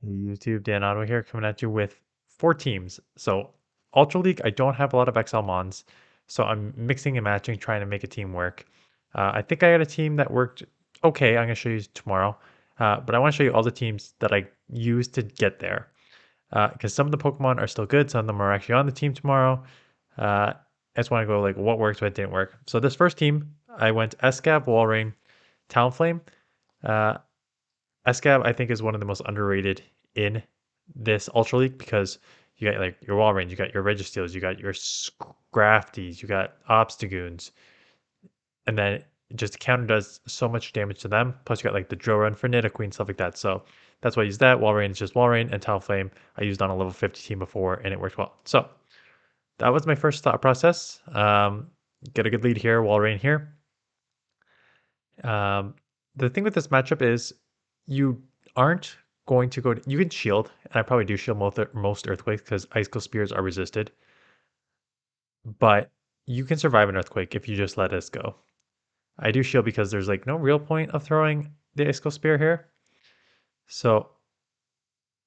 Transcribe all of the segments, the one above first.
Hey YouTube, DanOttawa here, coming at you with 4 teams. So Ultra League, I don't have a lot of XL Mons, so I'm mixing and matching, trying to make a team work. I think I got a team that worked okay. I'm going to show you tomorrow, but I want to show you all the teams that I used to get there. Because some of the Pokemon are still good, some of them are actually on the team tomorrow. I just want to go like what worked, what didn't work. So this first team, I went Escav, Walrein, Talonflame. Uh, Escav, I think, is one of the most underrated in this Ultra League because you got like your wall range, you got your Registeels, you got your Scrafties, you got Obstagoons, and then just the counter does so much damage to them. Plus, you got like the drill run for Nidoqueen, stuff like that. So that's why I use that. Walrein is just Walrein, and Talonflame I used on a level 50 team before, and it worked well. So that was my first thought process. Get a good lead here, Walrein here. Um, the thing with this matchup is you aren't going to go. You can shield, and I probably do shield most earthquakes because icicle spears are resisted. But you can survive an earthquake if you just let us go. I do shield because there's like no real point of throwing the icicle spear here, so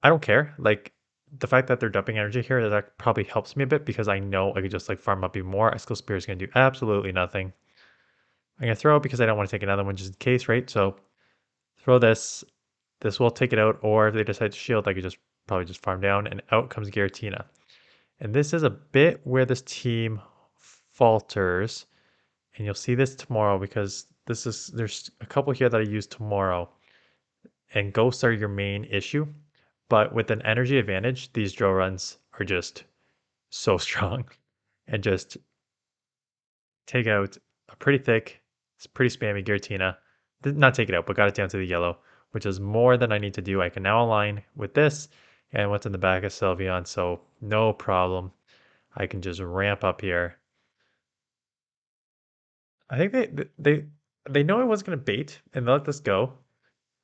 I don't care. Like the fact that they're dumping energy here, that probably helps me a bit because I know I could just like farm up even more. Icicle spear is going to do absolutely nothing. I'm gonna throw it because I don't want to take another one just in case, right? So throw this. This will take it out, or if they decide to shield, I could just probably just farm down, and out comes Giratina. And this is a bit where this team falters, and you'll see this tomorrow because there's a couple here that I use tomorrow, and ghosts are your main issue. But with an energy advantage, these drill runs are just so strong and just take out a pretty thick, it's pretty spammy Giratina. Did not take it out, but got it down to the yellow, which is more than I need to do. I can now align with this and what's in the back of Sylveon, so no problem. I can just ramp up here. I think they know I was gonna bait and they let this go.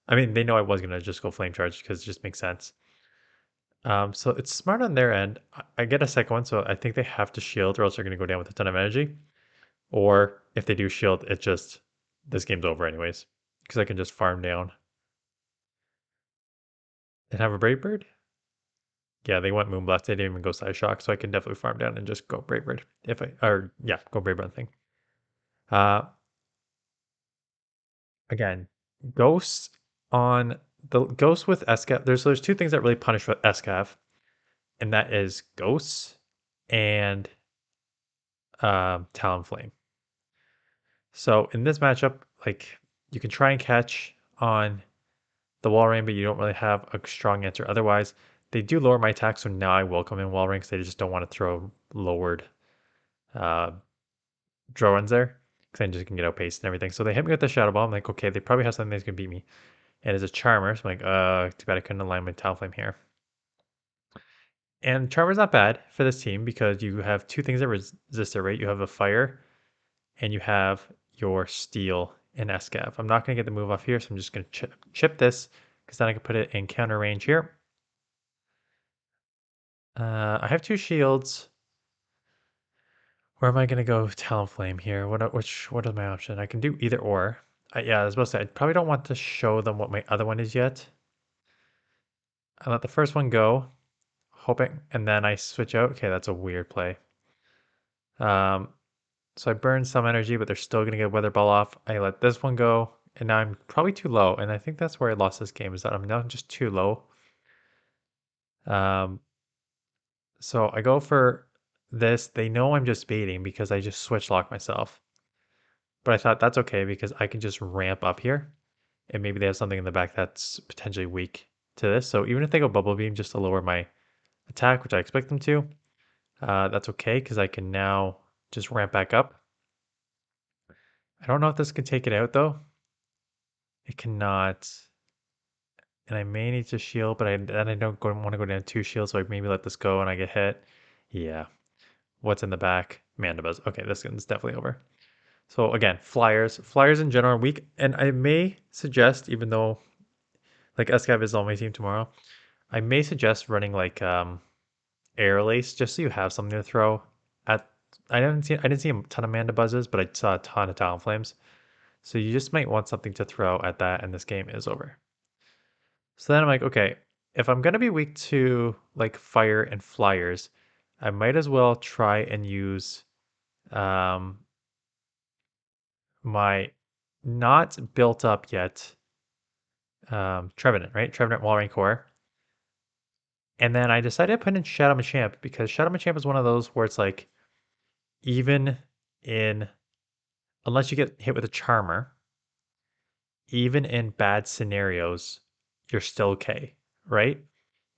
I mean, they know I was gonna just go flame charge because it just makes sense. So it's smart on their end. I get a second one, so I think they have to shield or else they're gonna go down with a ton of energy. Or if they do shield, it just this game's over anyways because I can just farm down and have a Brave Bird. Yeah, they went Moonblast. They didn't even go Side Shock, so I can definitely farm down and just go Brave Bird if I or yeah, go Brave Bird thing. Uh, again, ghosts on the ghosts with Escav. There's two things that really punish with Escav, and that is ghosts and Talonflame. So in this matchup, like you can try and catch on the Walrein, but you don't really have a strong answer. Otherwise, they do lower my attack, so now I will come in Walrein because they just don't want to throw lowered uh, draw runs there because I just can get outpaced and everything. So they hit me with the Shadow Ball. I'm like, okay, they probably have something that's gonna beat me. And it's a Charmer, so I'm like, too bad I couldn't align with Talonflame here. And Charmer's not bad for this team because you have two things that resist it, right? You have a Fire and you have your Steel and Escav. I'm not gonna get the move off here, so I'm just gonna chip this because then I can put it in counter range here. I have two shields. Where am I gonna go Talonflame here? What is my option? I can do either or. Yeah, I was about to say I probably don't want to show them what my other one is yet. I let the first one go, hoping, and then I switch out. Okay, that's a weird play. Um, so I burn some energy, but they're still gonna get Weather Ball off. I let this one go, and now I'm probably too low, and I think that's where I lost this game, is that I'm now just too low. Um, so I go for this. They know I'm just baiting because I just switch lock myself. But I thought that's okay because I can just ramp up here. And maybe they have something in the back that's potentially weak to this. So even if they go Bubble Beam just to lower my attack, which I expect them to, that's okay because I can now just ramp back up. I don't know if this can take it out though. It cannot. And I may need to shield, but then I don't want to go down 2 shields, so I maybe let this go and I get hit. Yeah. What's in the back? Mandibuzz. Okay, this one's definitely over. So again, Flyers in general are weak. And I may suggest, even though like Escav is on my team tomorrow, I may suggest running like Air Lace just so you have something to throw at. I didn't see a ton of Mandibuzzes, but I saw a ton of Talonflames. So you just might want something to throw at that, and this game is over. So then I'm like, okay, if I'm gonna be weak to like fire and flyers, I might as well try and use um my not built up yet Trevenant, right? Trevenant Walrein Core. And then I decided to put in Shadow Machamp because Shadow Machamp is one of those where it's like even in unless you get hit with a Charmer, even in bad scenarios, you're still okay, right?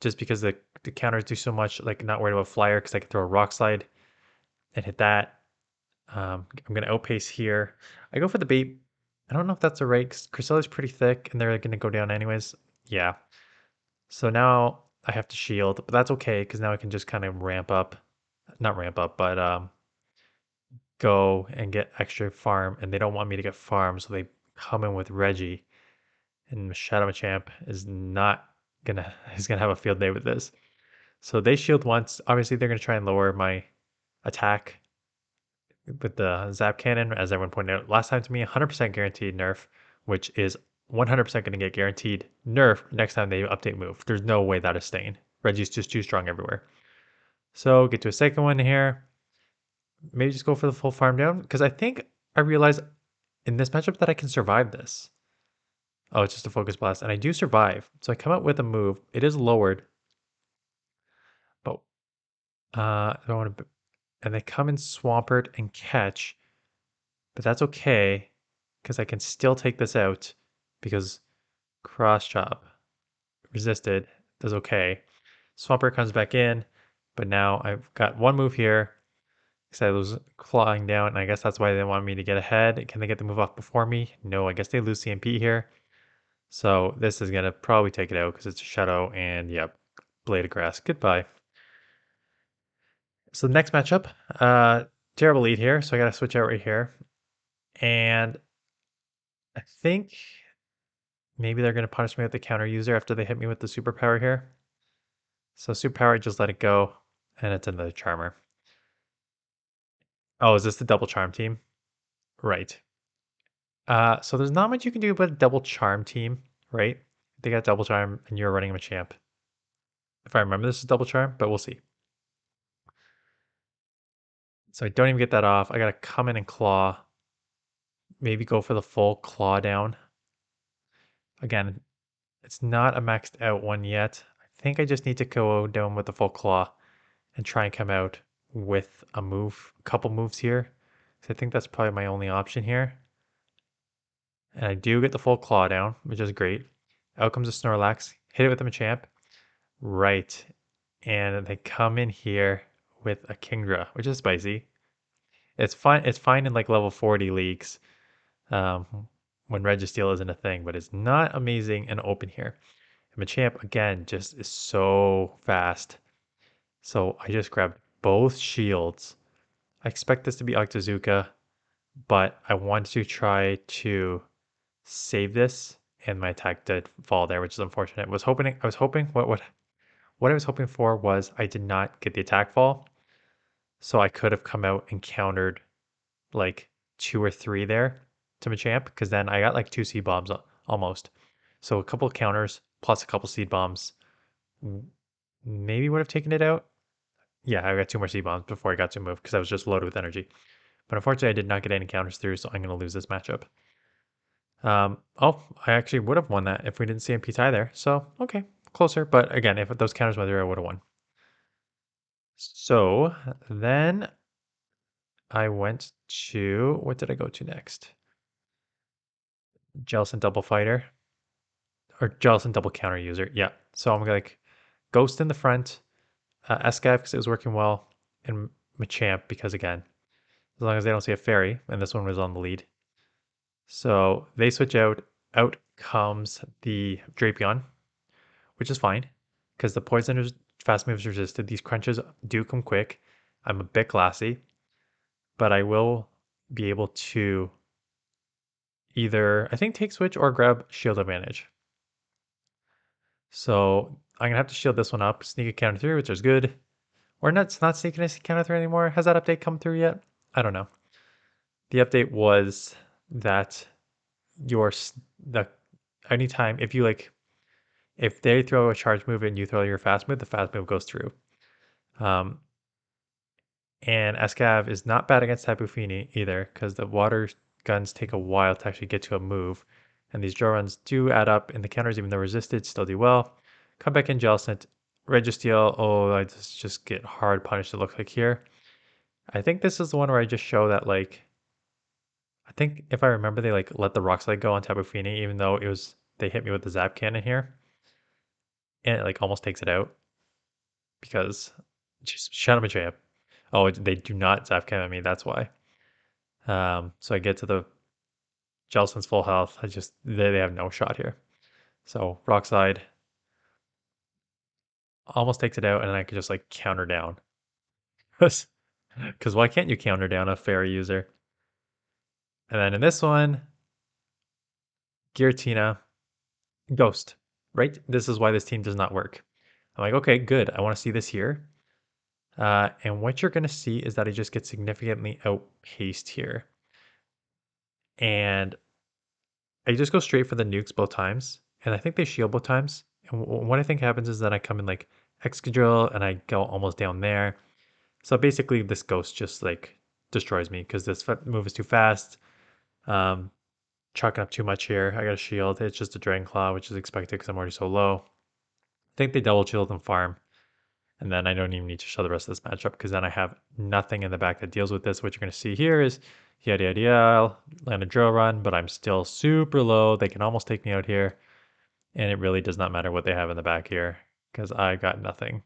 Just because the counters do so much, like not worried about Flyer because I can throw a Rock Slide and hit that. I'm gonna outpace here. I go for the bait. I don't know if that's a right because Cressella's pretty thick and they're gonna go down anyways. Yeah. So now I have to shield, but that's okay because now I can just kind of ramp up, not ramp up, but go and get extra farm. And they don't want me to get farm, so they come in with Reggie. And Shadow Machamp is not gonna he's gonna have a field day with this. So they shield once. Obviously, they're gonna try and lower my attack with the Zap Cannon, as everyone pointed out last time to me. 100% guaranteed nerf, which is 100% gonna get guaranteed nerf next time they update move. There's no way that is staying. Reggie's just too strong everywhere. So get to a second one here. Maybe just go for the full farm down because I think I realized in this matchup that I can survive this. Oh, it's just a focus blast, and I do survive. So I come out with a move. It is lowered, but I don't want to. And they come in Swampert and catch, but that's okay because I can still take this out because cross chop resisted does okay. Swampert comes back in, but now I've got one move here because I was clawing down, and I guess that's why they want me to get ahead. Can they get the move off before me? No, I guess they lose CMP here. So this is gonna probably take it out because it's a shadow, and yep, Blade of Grass. Goodbye. So the next matchup, terrible lead here, so I gotta switch out right here. And I think maybe they're gonna punish me with the counter user after they hit me with the superpower here. So superpower, just let it go, and it's another charmer. Oh, is this the double charm team? Right. So there's not much you can do about a double charm team, right? They got double charm, and you're running Machamp. If I remember, this is double charm, but we'll see. So I don't even get that off. I gotta come in and claw. Maybe go for the full claw down. Again, it's not a maxed out one yet. I think I just need to go down with the full claw and try and come out with a move, a couple moves here. So I think that's probably my only option here. And I do get the full claw down, which is great. Out comes a Snorlax, hit it with the Machamp. Right. And they come in here with a Kingdra, which is spicy. It's fine in like level 40 leagues. When Registeel isn't a thing, but it's not amazing and open here. And Machamp, again, just is so fast. So I just grabbed both shields. I expect this to be Octazooka, but I want to try to save this, and my attack did fall there, which is unfortunate. What I was hoping for was I did not get the attack fall, so I could have come out and countered like 2 or 3 there to Machamp, because then I got like 2 seed bombs almost. So a couple of counters plus a couple seed bombs maybe would have taken it out. Yeah, I got 2 more seed bombs before I got to move because I was just loaded with energy. But unfortunately, I did not get any counters through, so I'm going to lose this matchup. Oh, I actually would have won that if we didn't see MP tie there. So, okay, closer. But again, if those counters went through, I would have won. So then I went to, what did I go to next? Jellicent Double Fighter. Or Jellicent Double Counter User. Yeah. So I'm like Ghost in the front, Escav because it was working well, and Machamp because, again, as long as they don't see a fairy, and this one was on the lead. So they switch out. Out comes the Drapion, which is fine because the poison is fast moves resisted. These crunches do come quick. I'm a bit glassy, but I will be able to either, I think, take switch or grab shield advantage. So I'm gonna have to shield this one up, sneak a counter through, which is good. Or not, it's not sneaking a counter through anymore. Has that update come through yet? I don't know. The update was that your the anytime if you like If they throw a charge move and you throw your fast move, the fast move goes through. Um, and Escav is not bad against Tapu Fini either, because the water guns take a while to actually get to a move. And these draw runs do add up in the counters, even though resisted, still do well. Come back in Jellicent, Registeel. Oh, I just get hard punished, it looks like here. I think this is the one where I just show that, like, I think if I remember, they like let the rock slide go on Tapu Fini, even though it was they hit me with the Zap Cannon here, and it like almost takes it out because just shut up a champ. Oh, they do not Zap Cannon me. That's why. So I get to the Jellicent's full health. They have no shot here. So rock slide almost takes it out, and then I could just like counter down. Because why can't you counter down a fairy user? And then in this one, Giratina, Ghost, right? This is why this team does not work. I'm like, okay, good. I want to see this here. And what you're going to see is that I just get significantly outpaced here. And I just go straight for the nukes both times. And I think they shield both times. And what I think happens is that I come in like Excadrill and I go almost down there. So basically this ghost just like destroys me because this move is too fast. Chalking up too much here. I got a shield. It's just a Dragon Claw, which is expected because I'm already so low. I think they double shield and farm. And then I don't even need to show the rest of this matchup because then I have nothing in the back that deals with this. What you're going to see here is yada yada yada, land a drill run, but I'm still super low. They can almost take me out here. And it really does not matter what they have in the back here because I got nothing.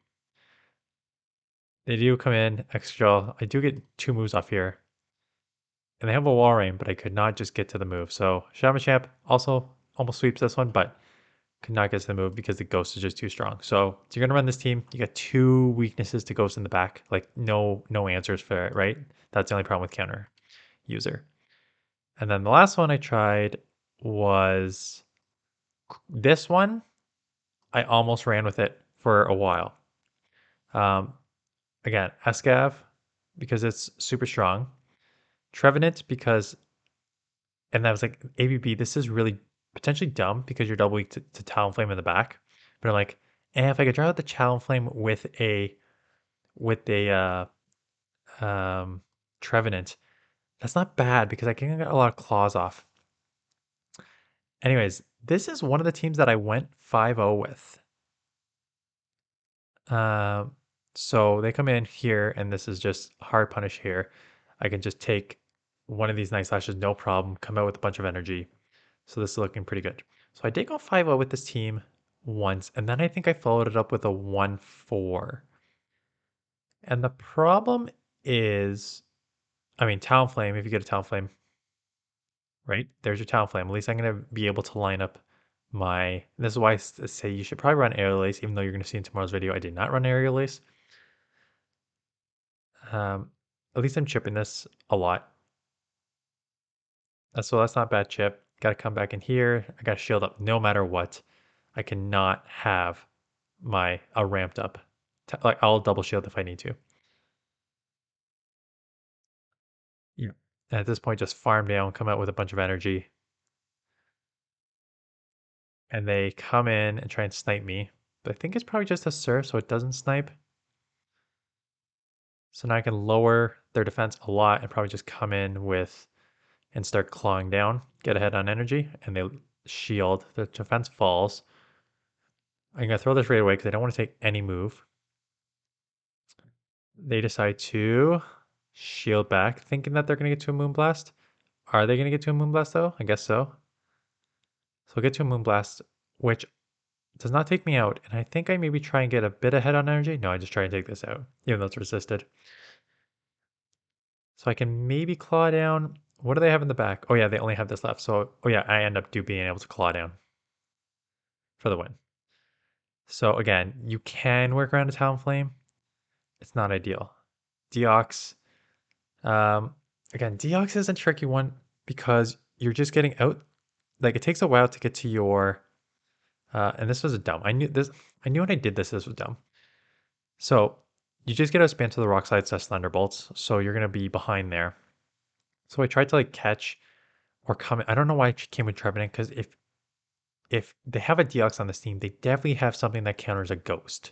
They do come in, extra. I do get 2 moves off here. And they have a wall rain, but I could not just get to the move. So Machamp also almost sweeps this one, but could not get to the move because the ghost is just too strong. So you're gonna run this team. You got 2 weaknesses to ghost in the back. Like no answers for it, right? That's the only problem with counter user. And then the last one I tried was this one. I almost ran with it for a while. Um, again, Escav because it's super strong. Trevenant because, and I was like, ABB, this is really potentially dumb because you're double weak to Talonflame in the back. But I'm like, if I could draw out the Talonflame with a Trevenant, that's not bad because I can get a lot of claws off. Anyways, this is one of the teams that I went 5-0 with. Um, so they come in here, and this is just hard punish here. I can just take one of these Night Slashes, no problem, come out with a bunch of energy. So this is looking pretty good. So I did go 5-0 with this team once, and then I think I followed it up with a 1-4. And the problem is, I mean, Talonflame, if you get a Talonflame, right? There's your Talonflame. At least I'm going to be able to line up my... This is why I say you should probably run Aerial Ace, even though you're going to see in tomorrow's video, I did not run Aerial Ace. At least I'm chipping this a lot. So that's not bad chip. Got to come back in here. I got to shield up no matter what. I cannot have a ramped up. Like I'll double shield if I need to. Yeah. And at this point, just farm down, come out with a bunch of energy. And they come in and try and snipe me. But I think it's probably just a surf, so it doesn't snipe. So now I can lower their defense a lot and probably just come in with and start clawing down, get ahead on energy, and they shield. The defense falls. I'm going to throw this right away because I don't want to take any move. They decide to shield back, thinking that they're going to get to a Moonblast. Are they going to get to a Moonblast though? I guess so. So I'll get to a Moonblast, which does not take me out. And I think I maybe try and get a bit ahead on energy. No, I just try and take this out, even though it's resisted. So I can maybe claw down. What do they have in the back? Oh yeah, they only have this left. So, oh yeah, I end up being able to claw down for the win. So again, you can work around a Talonflame. It's not ideal. Deox. Again, Deox is a tricky one because you're just getting out. Like it takes a while to get to your. And this was dumb. I knew this. I knew when I did this. This was dumb. So you just get a span to the rock side slash Thunderbolts. So you're gonna be behind there. So I tried to like catch or come. I don't know why I came with Trevenant because if they have a Deox on this team, they definitely have something that counters a ghost.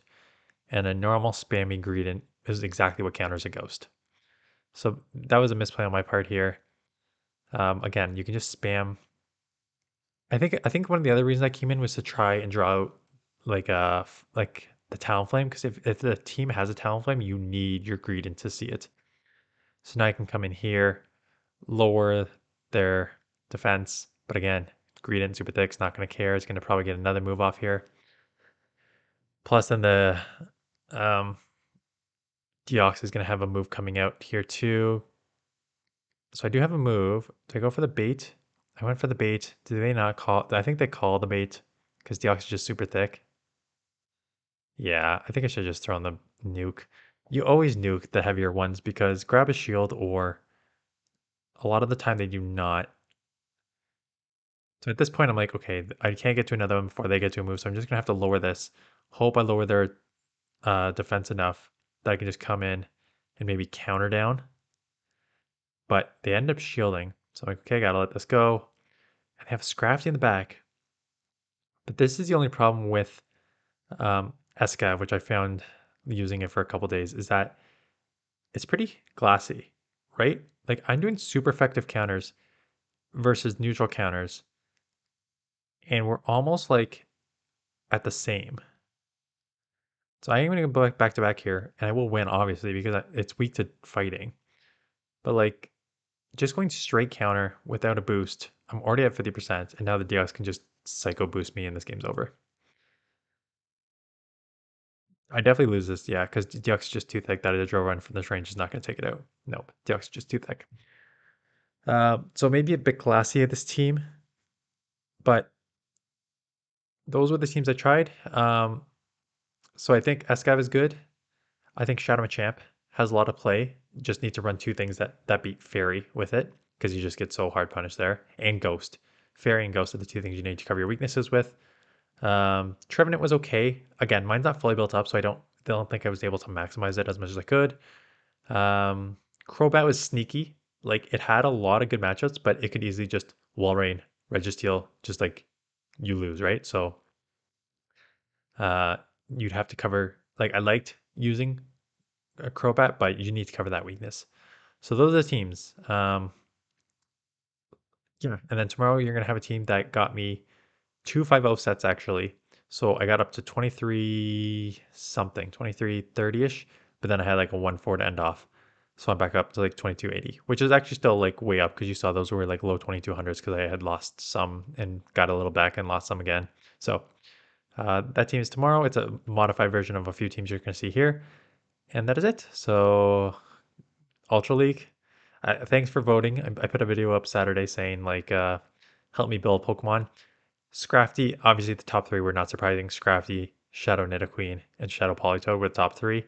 And a normal spammy Greedent is exactly what counters a ghost. So that was a misplay on my part here. Again, you can just spam. I think one of the other reasons I came in was to try and draw out like the Talonflame, because if the team has a Talonflame, you need your Greedent to see it. So now I can come in here, lower their defense, but again, Greedent super thick's not going to care. It's going to probably get another move off here. Plus, then the um, Deox is going to have a move coming out here too. So I do have a move. Do I go for the bait? I went for the bait. Do they not call? I think they call the bait because Deox is just super thick. Yeah, I think I should just throw on the nuke. You always nuke the heavier ones because grab a shield, or a lot of the time they do not. So at this point, I'm like, okay, I can't get to another one before they get to a move, so I'm just gonna have to lower this. Hope I lower their defense enough that I can just come in and maybe counter down. But they end up shielding, so I'm like, okay, gotta let this go. And they have Scrafty in the back. But this is the only problem with Escav, which I found using it for a couple days, is that it's pretty glassy, right? Like I'm doing super effective counters versus neutral counters, and we're almost like at the same. So I am going to go back to back here, and I will win obviously because it's weak to fighting. But like just going straight counter without a boost, I'm already at 50%, and now the DX can just psycho boost me, and this game's over. I definitely lose this, yeah, because DX is just too thick. That a drill run from this range is not going to take it out. Nope, DX is just too thick. So maybe a bit classy of this team, but those were the teams I tried. So I think Escav is good. I think Shadow Machamp has a lot of play. You just need to run two things that beat Fairy with it, because you just get so hard punished there. And Ghost. Fairy and Ghost are the two things you need to cover your weaknesses with. Trevenant was okay. Again, mine's not fully built up, so I don't think I was able to maximize it as much as I could. Crobat was sneaky. Like it had a lot of good matchups, but it could easily just wall rain, Registeel, just like you lose, right? So uh, you'd have to cover. Like I liked using a Crobat, but you need to cover that weakness. So those are the teams. Yeah, and then tomorrow you're gonna have a team that got me 2-5-0 sets actually. So I got up to 23 something, 23-30-ish, but then I had like a 1-4 to end off. So I'm back up to like 2280, which is actually still like way up because you saw those were like low 2200s because I had lost some and got a little back and lost some again. So that team is tomorrow. It's a modified version of a few teams you're going to see here. And that is it. So Ultra League, thanks for voting. I put a video up Saturday saying like, help me build Pokemon. Scrafty, obviously the top three were not surprising. Scrafty, Shadow Nidoqueen, and Shadow Politoed were the top three.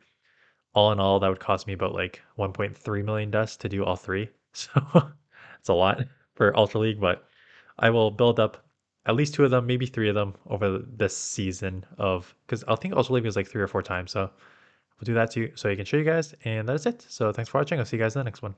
All in all, that would cost me about like 1.3 million dust to do all three. So it's a lot for Ultra League, but I will build up at least two of them, maybe three of them over this season of, because I think Ultra League was like 3 or 4 times. So we'll do that too, so I can show you guys. And that's it. So thanks for watching. I'll see you guys in the next one.